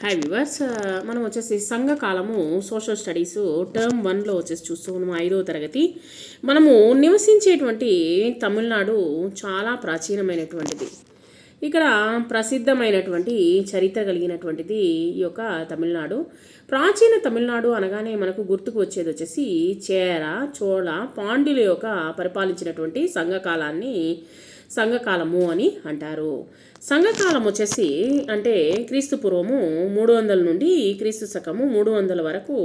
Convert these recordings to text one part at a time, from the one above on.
Hi viewers. మనం వచ్చేసి సంఘకాలము social studies term 1లో వచ్చేసి చూస్తూ ఉన్నాము 5వ తరగతి. మనము నివసించేటువంటి తమిళనాడు చాలా ప్రాచీనమైనటువంటిది. ఇక్కడ ప్రసిద్ధమైనటువంటి చరిత్ర కలిగినటువంటిది ఈ యొక్క తమిళనాడు. ప్రాచీన తమిళనాడు అనగానే మనకు గుర్తుకు వచ్చేది వచ్చేసి చేర, చోళ, పాండ్యుల యొక్క పరిపాలించినటువంటి సంఘకాలము అని అంటారు. సంఘకాలం వచ్చేసి అంటే క్రీస్తు పూర్వము 300 నుండి క్రీస్తు శకము 300 వరకు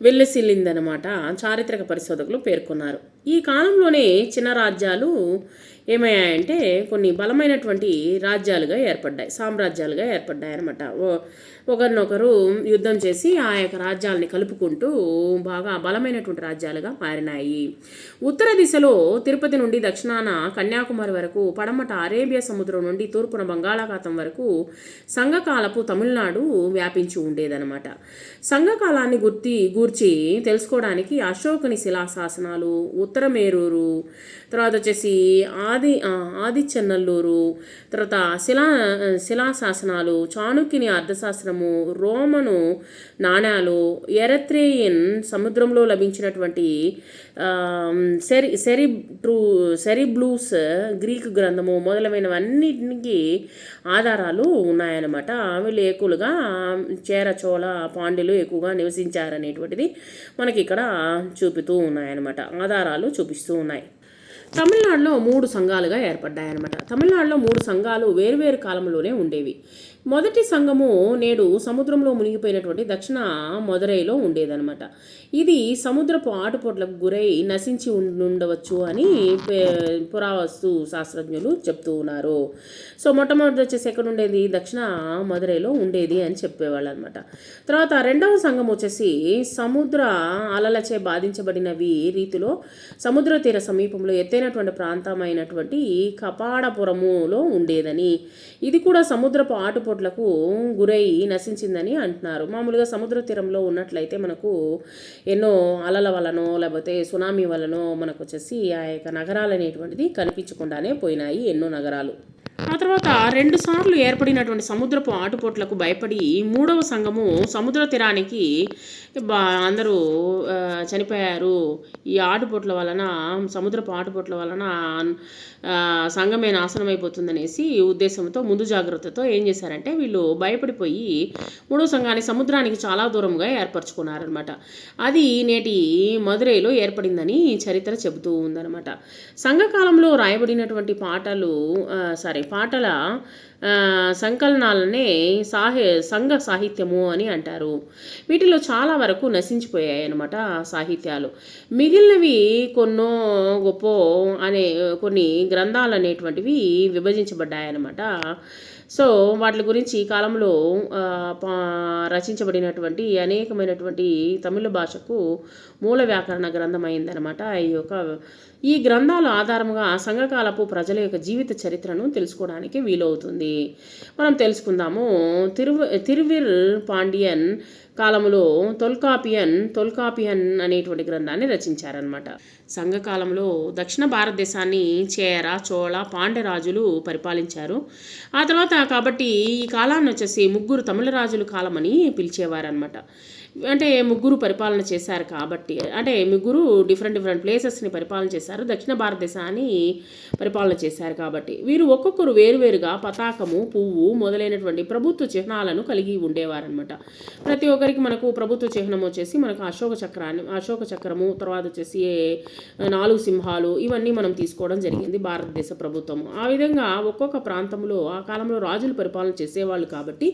వెల్లసిల్లిందనమాట చారిత్రక పరిశోధకులు పేర్కొన్నారు. ఈ కాలంలోనే చిన్న రాజ్యాలు ఏమయ్యాయంటే కొన్ని బలమైనటువంటి సామ్రాజ్యాలుగా ఏర్పడ్డాయి అనమాట. ఒకరినొకరు యుద్ధం చేసి ఆ యొక్క రాజ్యాలని కలుపుకుంటూ బాగా బలమైనటువంటి రాజ్యాలుగా మారినాయి. ఉత్తర దిశలో తిరుపతి నుండి దక్షిణాన కన్యాకుమారి వరకు, పడమట అరేబియా సముద్రం నుండి తూర్పున బంగాళాఖాతం వరకు సంఘకాలపు తమిళనాడు వ్యాపించి ఉండేదన్నమాట. సంఘకాలాన్ని గూర్చి తెలుసుకోవడానికి అశోకుని శిలాశాసనాలు, ఉత్తర మేరూరు, తర్వాత వచ్చేసి ఆదిచెన్నల్లూరు, తర్వాత శిలాశాసనాలు, చాణుక్యుని అర్థశాస్త్రము, రోమను నాణ్యాలు, ఎరత్రేయన్ సముద్రంలో లభించినటువంటి సెరిబ్లూస్ గ్రీకు గ్రంథము మొదలైనవన్నిటికి ఆధారాలు ఉన్నాయన్నమాట. వీళ్ళు ఎక్కువగా చేర, చోళ, పాండ్యులు ఎక్కువగా నివసించారనేటువంటిది మనకి ఇక్కడ చూపుతూ ఉన్నాయన్నమాట. ఆధారాలు చూపిస్తూ ఉన్నాయి. తమిళనాడులో 3 సంఘాలుగా ఏర్పడ్డాయన్నమాట. తమిళనాడులో 3 సంఘాలు వేరువేరు కాలంలోనే ఉండేవి. మొదటి సంఘము నేడు సముద్రంలో మునిగిపోయినటువంటి దక్షిణ మదురైలో ఉండేదన్నమాట. ఇది సముద్రపు ఆటుపోట్లకు గురై నశించి ఉండవచ్చు అని పురావస్తు శాస్త్రజ్ఞులు చెప్తూ ఉన్నారు. సో మొట్టమొదటి వచ్చేసి ఎక్కడ ఉండేది? దక్షిణ మదురైలో ఉండేది అని చెప్పేవాళ్ళు అనమాట. తర్వాత రెండవ సంఘం వచ్చేసి సముద్ర అలలచే బాధించబడినవి రీతిలో సముద్ర తీర సమీపంలో ఎత్తైనటువంటి ప్రాంతమైనటువంటి కపాడపురములో ఉండేదని, ఇది కూడా సముద్రపు ఆటుపోట్లకు గురై నశించిందని అంటున్నారు. మామూలుగా సముద్ర తీరంలో ఉన్నట్లయితే మనకు ఎన్నో అలల వలనో లేకపోతే సునామీ వలనో మనకు వచ్చేసి ఆ యొక్క నగరాలు అనేటువంటిది కనిపించకుండానే పోయినాయి ఎన్నో నగరాలు. ఆ తర్వాత 2 సార్లు ఏర్పడినటువంటి సముద్రపు ఆటుపోట్లకు భయపడి 3వ సంఘము సముద్ర తీరానికి అందరూ చనిపోయారు, ఈ ఆటుపోట్ల వలన, సముద్రపు ఆటుపోట్ల వలన సంఘమే నాశనం అయిపోతుందనేసి ఉద్దేశంతో ముందు జాగ్రత్తతో ఏం చేశారంటే వీళ్ళు భయపడిపోయి 3వ సంఘాన్ని సముద్రానికి చాలా దూరంగా ఏర్పరచుకున్నారనమాట. అది నేటి మదురైలో ఏర్పడిందని చరిత్ర చెబుతూ ఉందన్నమాట. సంఘకాలంలో రాయబడినటువంటి పాటల సంకలనాలనే సంఘ సాహిత్యము అని అంటారు. వీటిలో చాలా వరకు నశించిపోయాయి అన్నమాట సాహిత్యాలు. మిగిలినవి కొన్నో గొప్ప అనే కొన్ని గ్రంథాలు అనేటువంటివి విభజించబడ్డాయన్నమాట. సో వాటి గురించి ఈ కాలంలో రచించబడినటువంటి అనేకమైనటువంటి తమిళ భాషకు మూల వ్యాకరణ గ్రంథం అయిందనమాట. ఈ గ్రంథాల ఆధారంగా సంఘకాలపు ప్రజల యొక్క జీవిత చరిత్రను తెలుసుకోవడానికి వీలవుతుంది. మనం తెలుసుకుందాము. తిరువిర్ పాండియన్ కాలంలో తొల్కాపియన్ అనేటువంటి గ్రంథాన్ని రచించారనమాట. సంఘకాలంలో దక్షిణ భారతదేశాన్ని చేర, చోళ, పాండ్య రాజులు పరిపాలించారు. ఆ తర్వాత కాబట్టి ఈ కాలాన్ని వచ్చేసి 3 తమిళ రాజుల కాలం అని పిలిచేవారనమాట. అంటే 3 పరిపాలన చేశారు కాబట్టి, అంటే 3 డిఫరెంట్ ప్లేసెస్ని పరిపాలన చేశారు, దక్షిణ భారతదేశాన్ని పరిపాలన చేశారు కాబట్టి వీరు ఒక్కొక్కరు వేరువేరుగా పతాకము, పువ్వు మొదలైనటువంటి ప్రభుత్వ చిహ్నాలను కలిగి ఉండేవారనమాట. ప్రతి ఒక్కరికి మనకు ప్రభుత్వ చిహ్నం వచ్చేసి మనకు అశోక చక్రము, తర్వాత వచ్చేసి 4 సింహాలు, ఇవన్నీ మనం తీసుకోవడం జరిగింది భారతదేశ ప్రభుత్వము. ఆ విధంగా ఒక్కొక్క ప్రాంతంలో ఆ కాలంలో రాజులు పరిపాలన చేసేవాళ్ళు కాబట్టి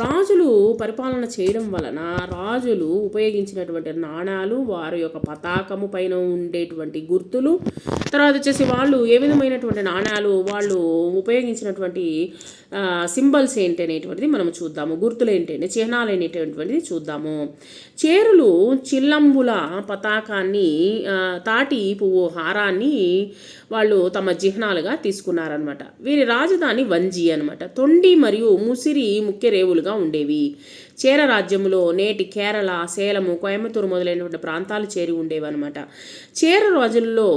రాజులు పరిపాలన చేయడం వలన రాజులు ఉపయోగించినటువంటి నాణాలు, వారి యొక్క పతాకము పైన ఉండేటువంటి గుర్తులు, తర్వాత వచ్చేసి వాళ్ళు ఏ విధమైనటువంటి నాణాలు వాళ్ళు ఉపయోగించినటువంటి సింబల్స్ ఏంటి అనేటువంటిది మనం చూద్దాము. గుర్తులు ఏంటంటే చిహ్నాలు అనేటువంటిది చూద్దాము. చేరులు చిల్లంబుల పతాకాన్ని, తాటి పువ్వు హారాన్ని వాళ్ళు తమ చిహ్నాలుగా తీసుకున్నారనమాట. వీరి రాజధాని వంజి అనమాట. తొండి మరియు ముసిరి ముఖ్య రేవులుగా ఉండేవి. చేర రాజ్యంలో నేటి కేరళ, సేలము, కోయంబత్తూరు మొదలైనటువంటి ప్రాంతాలు చేరి ఉండేవన్నమాట. చేర రాజుల్లో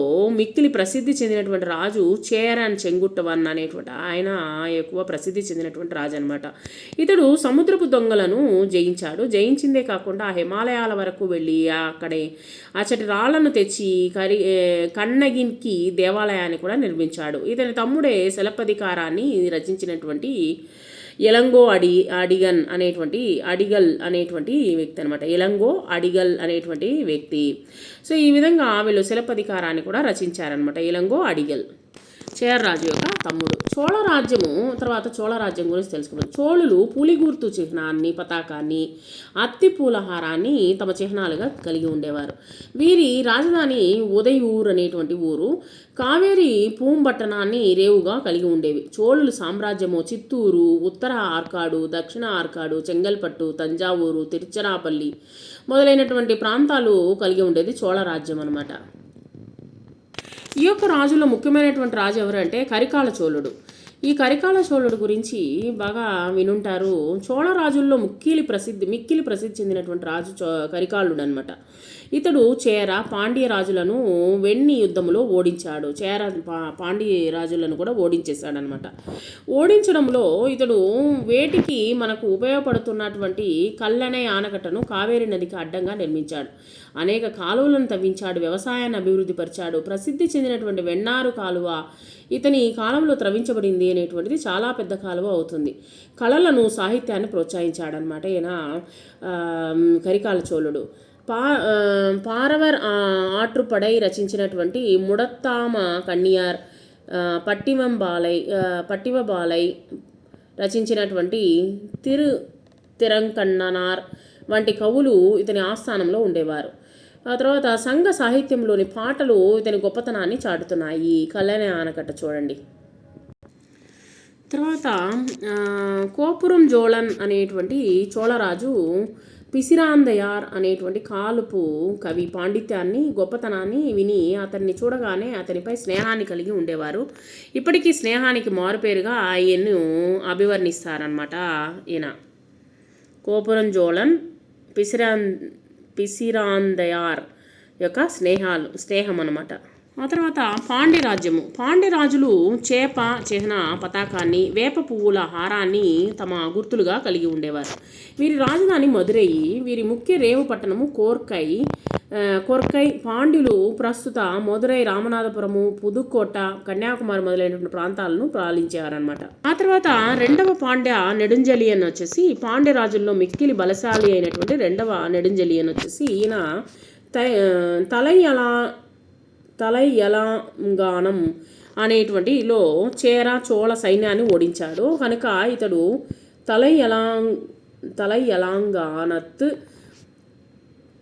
మిక్కిలి ప్రసిద్ధి చెందినటువంటి రాజు చేరన్ చెంగుట్టవన్ అనేటువంటి ఆయన ఎక్కువ ప్రసిద్ధి చెందినటువంటి రాజు అనమాట. ఇతడు సముద్రపు దొంగలను జయించిందే కాకుండా హిమాలయాల వరకు వెళ్ళి అచ్చటి రాళ్లను తెచ్చి కన్నగికి దేవాలయాన్ని కూడా నిర్మించాడు. ఇతని తమ్ముడే శిలప్పధికారాన్ని రచించినటువంటి ఎలంగో అడిగల్ అనేటువంటి వ్యక్తి అనమాట. ఎలంగో అడిగల్ అనేటువంటి వ్యక్తి. సో ఈ విధంగా వీళ్ళు శిలప్పధికారాన్ని కూడా రచించారనమాట. ఎలంగో అడిగల్ చేరరాజు యొక్క తమ్ముడు. చోళ రాజ్యం గురించి తెలుసుకున్నాం. చోళులు పులిగుర్తు చిహ్నాన్ని, పతాకాన్ని, అత్తి పూలహారాన్ని తమ చిహ్నాలుగా కలిగి ఉండేవారు. వీరి రాజధాని ఉదయూర్ అనేటువంటి ఊరు కావేరి పూంబట్టణాన్ని రేవుగా కలిగి ఉండేవి. చోళుల సామ్రాజ్యము చిత్తూరు, ఉత్తర ఆర్కాడు, దక్షిణ ఆర్కాడు, చెంగల్పట్టు, తంజావూరు, తిరుచనాపల్లి మొదలైనటువంటి ప్రాంతాలు కలిగి ఉండేది చోళ రాజ్యం అనమాట. ఈ యొక్క రాజులో ముఖ్యమైనటువంటి రాజు ఎవరంటే కరికాల చోళుడు. ఈ కరికాల చోళుడు గురించి బాగా వినుంటారు. చోళ రాజుల్లో మిక్కిలి ప్రసిద్ధి చెందినటువంటి రాజు కరికాలుడు అనమాట. ఇతడు చేర పాండ్య రాజులను వెన్ని యుద్ధంలో ఓడించాడు. పాండ్య రాజులను కూడా ఓడించేశాడనమాట. ఓడించడంలో ఇతడు వేటికి మనకు ఉపయోగపడుతున్నటువంటి కల్లనే ఆనకట్టను కావేరి నదికి అడ్డంగా నిర్మించాడు. అనేక కాలువలను తవ్వించాడు. వ్యవసాయాన్ని అభివృద్ధి పరిచాడు. ప్రసిద్ధి చెందినటువంటి వెన్నారు కాలువ ఇతని కాలంలో త్రవించబడింది అనేటువంటిది చాలా పెద్ద కాలువ అవుతుంది. కళలను, సాహిత్యాన్ని ప్రోత్సహించాడనమాట ఈయన కరికాల చోళుడు. పారవర్ ఆట్రుపడై రచించినటువంటి ముడత్తామ కన్నియార్, పట్టివ బాలై రచించినటువంటి తిరంకన్ననార్ వంటి కవులు ఇతని ఆస్థానంలో ఉండేవారు. ఆ తర్వాత సంఘ సాహిత్యంలోని పాటలు ఇతని గొప్పతనాన్ని చాటుతున్నాయి. కళ్యాణ ఆనకట్ట చూడండి. తర్వాత కోపురం జోళన్ అనేటువంటి చోళరాజు పిసిరాందయార్ అనేటువంటి కాలుపు కవి పాండిత్యాన్ని, గొప్పతనాన్ని విని అతన్ని చూడగానే అతనిపై స్నేహాన్ని కలిగి ఉండేవారు. ఇప్పటికీ స్నేహానికి మారుపేరుగా ఆయన్ను అభివర్ణిస్తారనమాట. ఈయన కోపురం జోళన్ పిసిరాందయార్ యొక్క స్నేహం అన్నమాట. ఆ తర్వాత పాండ్యరాజులు చేప చిహ్న పతాకాన్ని, వేప పువ్వుల హారాన్ని తమ గుర్తులుగా కలిగి ఉండేవారు. వీరి రాజధాని మదురై. వీరి ముఖ్య రేవు పట్టణము కోర్కై. పాండ్యులు ప్రస్తుత మదురై, రామనాథపురము, పుదుక్కోట, కన్యాకుమారి మొదలైనటువంటి ప్రాంతాలను పాలించారనమాట. ఆ తర్వాత రెండవ పాండ్య నెడుంజలియన్ వచ్చేసి పాండ్య రాజుల్లో మిక్కిలి బలశాలి అయినటువంటి రెండవ నెడుంజలియన్ వచ్చేసి ఈయన తలయ్యలాంగానం అనేటువంటిలో చోళ సైన్యాన్ని ఓడించాడు. కనుక ఇతడు తలయ్యలాంగానత్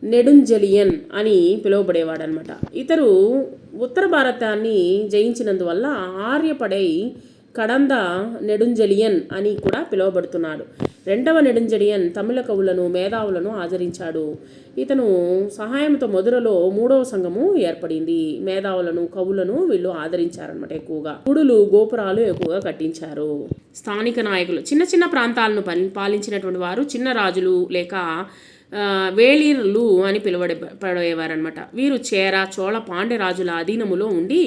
నెడుంజలియన్ అని పిలువబడేవాడనమాట. ఇతరు ఉత్తర భారతాన్ని జయించినందువల్ల ఆర్యపడై కడంద నెడుంజలియన్ అని కూడా పిలువబడుతున్నాడు. రెండవ నెడుంజలియన్ తమిళ కవులను, మేధావులను ఆచరించాడు. ఇతను సహాయంతో మధురలో 3వ సంఘము ఏర్పడింది. మేధావులను, కవులను వీళ్ళు ఆదరించారనమాట. ఎక్కువగా గుడులు, గోపురాలు ఎక్కువగా కట్టించారు. స్థానిక నాయకులు చిన్న చిన్న ప్రాంతాలను పాలించినటువంటి వారు చిన్న రాజులు లేక వేళీరులు అని పిలువబడేవారనమాట. వీరు చేర, చోళ, పాండ్య రాజుల అధీనములో ఉండి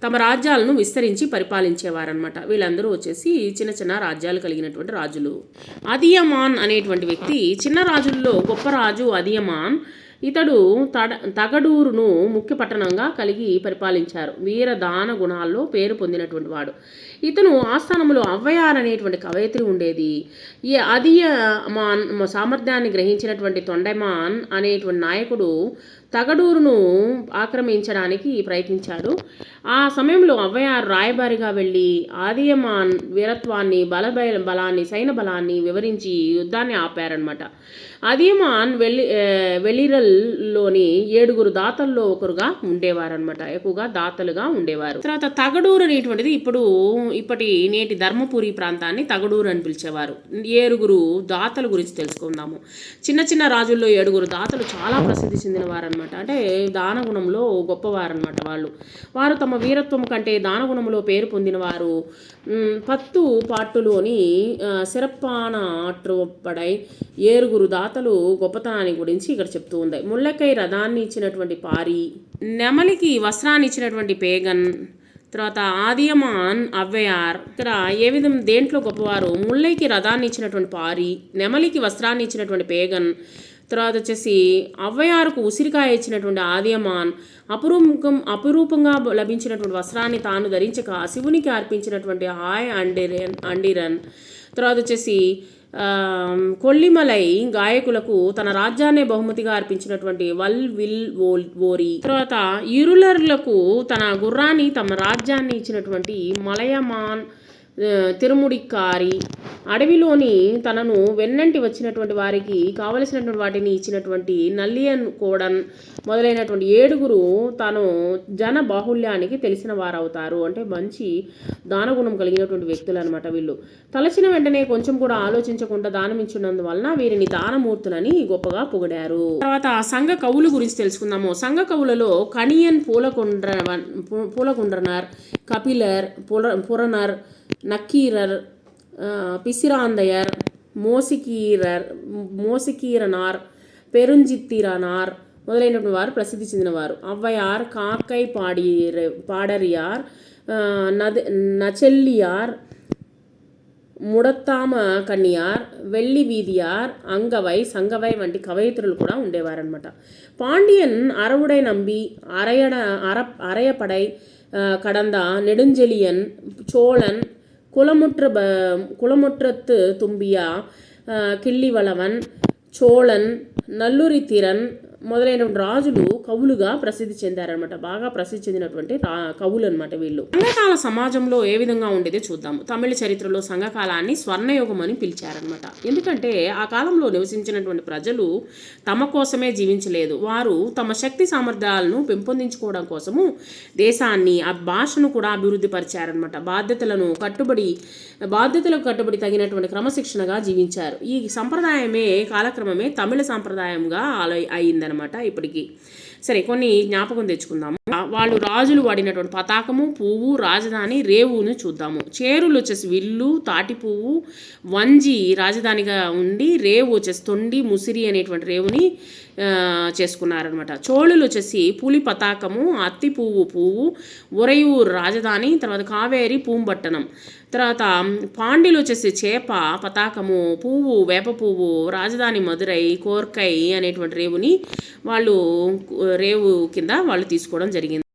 తమ రాజ్యాలను విస్తరించి పరిపాలించేవారనమాట. వీళ్ళందరూ వచ్చేసి చిన్న చిన్న రాజ్యాలు కలిగినటువంటి రాజులు. అదియమాన్ అనేటువంటి వ్యక్తి చిన్న రాజుల్లో గొప్ప రాజు అదియమాన్. ఇతడు తగడూరును ముఖ్య పట్టణంగా కలిగి పరిపాలించారు. వీరదాన గుణాల్లో పేరు పొందినటువంటి వాడు. ఇతను ఆస్థానంలో అవ్వయార్ అనేటువంటి కవయిత్రి ఉండేది. ఈ అదియమాన్ సామర్థ్యాన్ని గ్రహించినటువంటి తొండైమాన్ అనేటువంటి నాయకుడు తగడూరును ఆక్రమించడానికి ప్రయత్నించాడు. ఆ సమయంలో అవ్వయార్ రాయబారిగా వెళ్ళి అదియమాన్ వీరత్వాన్ని, బలాన్ని, సైన్య బలాన్ని వివరించి యుద్ధాన్ని ఆపారనమాట. అదియమాన్ వెలిరల్లోని 7 దాతల్లో ఒకరుగా ఉండేవారనమాట. ఎక్కువగా దాతలుగా ఉండేవారు. తర్వాత తగడూరు అనేటువంటిది నేటి ధర్మపురి ప్రాంతాన్ని తగడూరు అని పిలిచేవారు. 7 దాతల గురించి తెలుసుకుందాము. చిన్న చిన్న రాజుల్లో 7 దాతలు చాలా ప్రసిద్ధి చెందిన వారనమాట. అనమాట. అంటే దానగుణంలో గొప్పవారనమాట వారు తమ వీరత్వం కంటే దానగుణంలో పేరు పొందినవారు. పత్తు పాట్టులోని సిరప్పాన ఆற்றுపడై ఏరుగురు దాతలు గొప్పతనాన్ని గురించి ఇక్కడ చెప్తూ ఉంది. ముళ్ళకై రథాన్ని ఇచ్చినటువంటి పారి, నెమలికి వస్త్రాన్ని ఇచ్చినటువంటి పేగన్, తర్వాత ఆదియమాన్ అవ్వయార్. ఇక్కడ ఏ విధం దేంట్లో గొప్పవారు? ముళ్ళైకి రథాన్ని ఇచ్చినటువంటి పారి, నెమలికి వస్త్రాన్ని ఇచ్చినటువంటి పేగన్, తర్వాత వచ్చేసి అవ్వయారుకు ఉసిరికాయ ఇచ్చినటువంటి ఆదియమాన్, అపురూపంగా లభించినటువంటి వస్త్రాన్ని తాను ధరించక శివునికి అర్పించినటువంటి హాయ్ అండిరన్. తర్వాత వచ్చేసి కొల్లిమలై గాయకులకు తన రాజ్యాన్నే బహుమతిగా అర్పించినటువంటి ఓరి. తర్వాత ఇరులర్లకు తన గుర్రాన్ని తమ రాజ్యాన్ని ఇచ్చినటువంటి మలయమాన్ తిరుముడికారి. అడవిలోని తనను వెన్నంటి వచ్చినటువంటి వారికి కావలసినటువంటి వాటిని ఇచ్చినటువంటి నల్లియన్ కోడన్ మొదలైనటువంటి 7 తాను జన బాహుళ్యానికి తెలిసిన వారవుతారు. అంటే మంచి దానగుణం కలిగినటువంటి వ్యక్తులు అనమాట వీళ్ళు. తలచిన వెంటనే కొంచెం కూడా ఆలోచించకుండా దానమిచ్చినందువలన వీరిని దానమూర్తులని గొప్పగా పొగిడారు. తర్వాత సంఘ కవులు గురించి తెలుసుకుందాము. సంఘ కవులలో కణియన్ పూలకుండ్రనర్, కపిలర్, పురనర్, నక్కీరర్, పిసిరాందయర్, మోసికీరనార్, పెరుంజిత్తిరనార్ మొదలైనటువంటి వారు ప్రసిద్ధి చెందినవారు. అవ్వయార్, కాకై పాడరియార్, నచెల్లియార్, ముడత్తామ కన్యార్, వెల్లి వీధియార్, సంగవై వంటి కవయిత్రులు కూడా ఉండేవారనమాట. పాండియన్ అరవుడై నంబి, అరయపడై కడంద, నెడుంజెలియన్, చోళన్, కులముట్రత్ తుంబియా, కిళ్ళివళవన్, చోళన్, నల్లురి తిరన్ మొదలైన రాజులు కవులుగా ప్రసిద్ధి చెందారనమాట. బాగా ప్రసిద్ధి చెందినటువంటి కవులు అనమాట వీళ్ళు. సంఘకాల సమాజంలో ఏ విధంగా ఉండేది చూద్దాము. తమిళ చరిత్రలో సంఘకాలాన్ని స్వర్ణయుగం అని పిలిచారనమాట. ఎందుకంటే ఆ కాలంలో నివసించినటువంటి ప్రజలు తమ కోసమే జీవించలేదు. వారు తమ శక్తి సామర్థ్యాలను పెంపొందించుకోవడం కోసము దేశాన్ని, ఆ భాషను కూడా అభివృద్ధి పరిచారనమాట. బాధ్యతలకు కట్టుబడి తగినటువంటి క్రమశిక్షణగా జీవించారు. ఈ సంప్రదాయమే కాలక్రమమే తమిళ సంప్రదాయంగా అయిందనమాట ఇప్పటికీ. సరే, కొన్ని జ్ఞాపకం తెచ్చుకుందాము. వాళ్ళు రాజులు వాడినటువంటి పతాకము, పువ్వు, రాజధాని, రేవును చూద్దాము. చేరులు వచ్చేసి విల్లు, తాటి పువ్వు, వంజి రాజధానిగా ఉండి, రేవు వచ్చేసి తొండి, ముసిరి అనేటువంటి రేవుని చేసుకున్నారనమాట. చోళులు వచ్చేసి పులి పతాకము, అత్తి పువ్వు, ఉరయూరు రాజధాని, తర్వాత కావేరి పూంబట్టనం. తర్వాత పాండ్యులు వచ్చేసి చేప పతాకము, పువ్వు, వేప పువ్వు, రాజధాని మదురై, కోర్కై అనేటువంటి రేవుని రేవు కింద వాళ్ళు తీసుకోవడం జరిగింది.